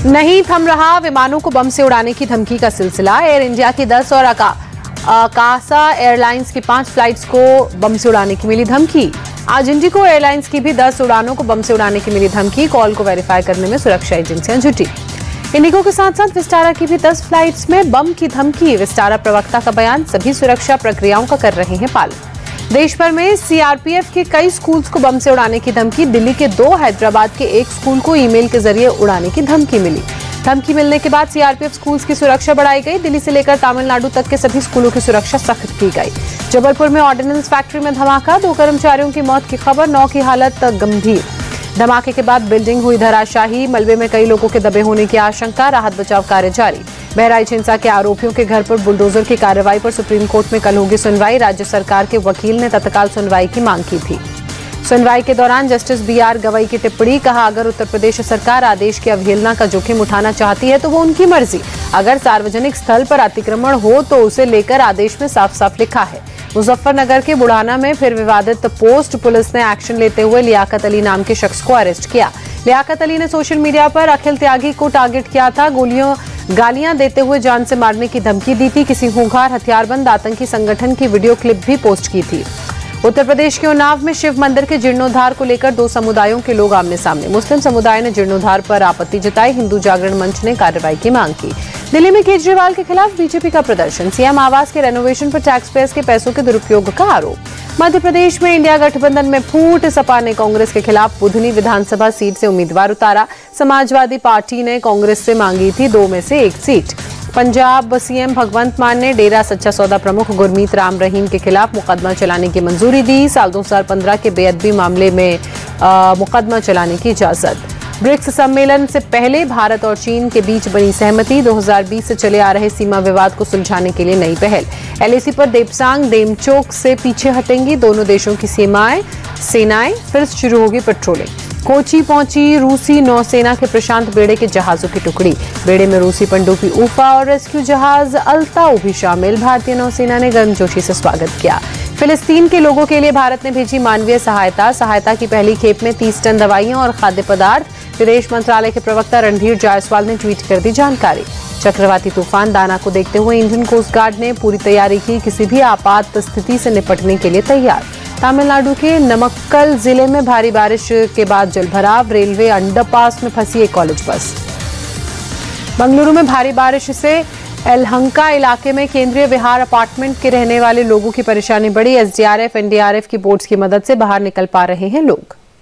नहीं थम रहा विमानों को बम से उड़ाने की धमकी का सिलसिला। एयर इंडिया की 10 और अकासा एयरलाइंस की 5 फ्लाइट्स को बम से उड़ाने की मिली धमकी। आज इंडिगो एयरलाइंस की भी 10 उड़ानों को बम से उड़ाने की मिली धमकी। कॉल को वेरीफाई करने में सुरक्षा एजेंसियां जुटी। इंडिगो के साथ साथ विस्टारा की भी 10 फ्लाइट्स में बम की धमकी। विस्टारा प्रवक्ता का बयान, सभी सुरक्षा प्रक्रियाओं का कर रहे हैं पालन। देश भर में सीआरपीएफ के कई स्कूल्स को बम से उड़ाने की धमकी। दिल्ली के 2, हैदराबाद के 1 स्कूल को ईमेल के जरिए उड़ाने की धमकी मिली। धमकी मिलने के बाद सीआरपीएफ स्कूल्स की सुरक्षा बढ़ाई गई। दिल्ली से लेकर तमिलनाडु तक के सभी स्कूलों की सुरक्षा सख्त की गई। जबलपुर में ऑर्डिनेंस फैक्ट्री में धमाका, 2 कर्मचारियों की मौत की खबर, 9 की हालत गंभीर। धमाके के बाद बिल्डिंग हुई धराशाही, मलबे में कई लोगों के दबे होने की आशंका। राहत बचाव कार्य जारी। बहराइच हिंसा के आरोपियों के घर पर बुलडोजर की कार्रवाई पर सुप्रीम कोर्ट में कल होगी सुनवाई। राज्य सरकार के वकील ने तत्काल सुनवाई की मांग की थी। सुनवाई के दौरान जस्टिस बीआर गवई की टिप्पणी, कहा अगर उत्तर प्रदेश सरकार आदेश की अवहेलना का जोखिम उठाना चाहती है तो वो उनकी मर्जी। अगर सार्वजनिक स्थल पर अतिक्रमण हो तो उसे लेकर आदेश में साफ साफ लिखा है। मुजफ्फरनगर के बुढ़ाना में फिर विवादित पोस्ट, पुलिस ने एक्शन लेते हुए लियाकत अली नाम के शख्स को अरेस्ट किया। लियाकत अली ने सोशल मीडिया पर अखिल त्यागी को टारगेट किया था। गालियां देते हुए जान से मारने की धमकी दी थी। किसी खूंखार हथियारबंद आतंकी संगठन की वीडियो क्लिप भी पोस्ट की थी। उत्तर प्रदेश के उन्नाव में शिव मंदिर के जीर्णोद्धार को लेकर 2 समुदायों के लोग आमने सामने। मुस्लिम समुदाय ने जीर्णोद्धार पर आपत्ति जताई। हिंदू जागरण मंच ने कार्रवाई की मांग की। दिल्ली में केजरीवाल के खिलाफ बीजेपी का प्रदर्शन। सीएम आवास के रेनोवेशन पर टैक्स पेयर्स के पैसों के दुरुपयोग का आरोप। मध्य प्रदेश में इंडिया गठबंधन में फूट, सपा ने कांग्रेस के खिलाफ बुधनी विधानसभा सीट से उम्मीदवार उतारा। समाजवादी पार्टी ने कांग्रेस से मांगी थी 2 में से 1 सीट। पंजाब सीएम भगवंत मान ने डेरा सच्चा सौदा प्रमुख गुरमीत राम रहीम के खिलाफ मुकदमा चलाने की मंजूरी दी। साल 2015 के बेअदबी मामले में मुकदमा चलाने की इजाजत। ब्रिक्स सम्मेलन से पहले भारत और चीन के बीच बनी सहमति। 2020 से चले आ रहे सीमा विवाद को सुलझाने के लिए नई पहल। एलएसी पर देपसांग डेमचोक से पीछे हटेंगी दोनों देशों की सेनाएं। फिर शुरू होगी पेट्रोलिंग। कोची पहुंची रूसी नौसेना के प्रशांत बेड़े के जहाजों की टुकड़ी। बेड़े में रूसी पनडुब्बी उफा और रेस्क्यू जहाज अल्ताऊ भी शामिल। भारतीय नौसेना ने गर्मजोशी से स्वागत किया। फिलिस्तीन के लोगों के लिए भारत ने भेजी मानवीय सहायता की पहली खेप में 30 टन दवाइयां और खाद्य पदार्थ। विदेश मंत्रालय के प्रवक्ता रणधीर जायसवाल ने ट्वीट कर दी जानकारी। चक्रवाती तूफान दाना को देखते हुए इंडियन कोस्ट गार्ड ने पूरी तैयारी की, किसी भी आपात स्थिति से निपटने के लिए तैयार। तमिलनाडु के नमक्कल जिले में भारी बारिश के बाद जलभराव। रेलवे अंडरपास में फंसी एक कॉलेज बस। बंगलुरु में भारी बारिश से एलहंका इलाके में केंद्रीय विहार अपार्टमेंट के रहने वाले लोगों की परेशानी बढ़ी। एसडीआरएफ, एनडीआरएफ की बोट्स की मदद से बाहर निकल पा रहे हैं लोग।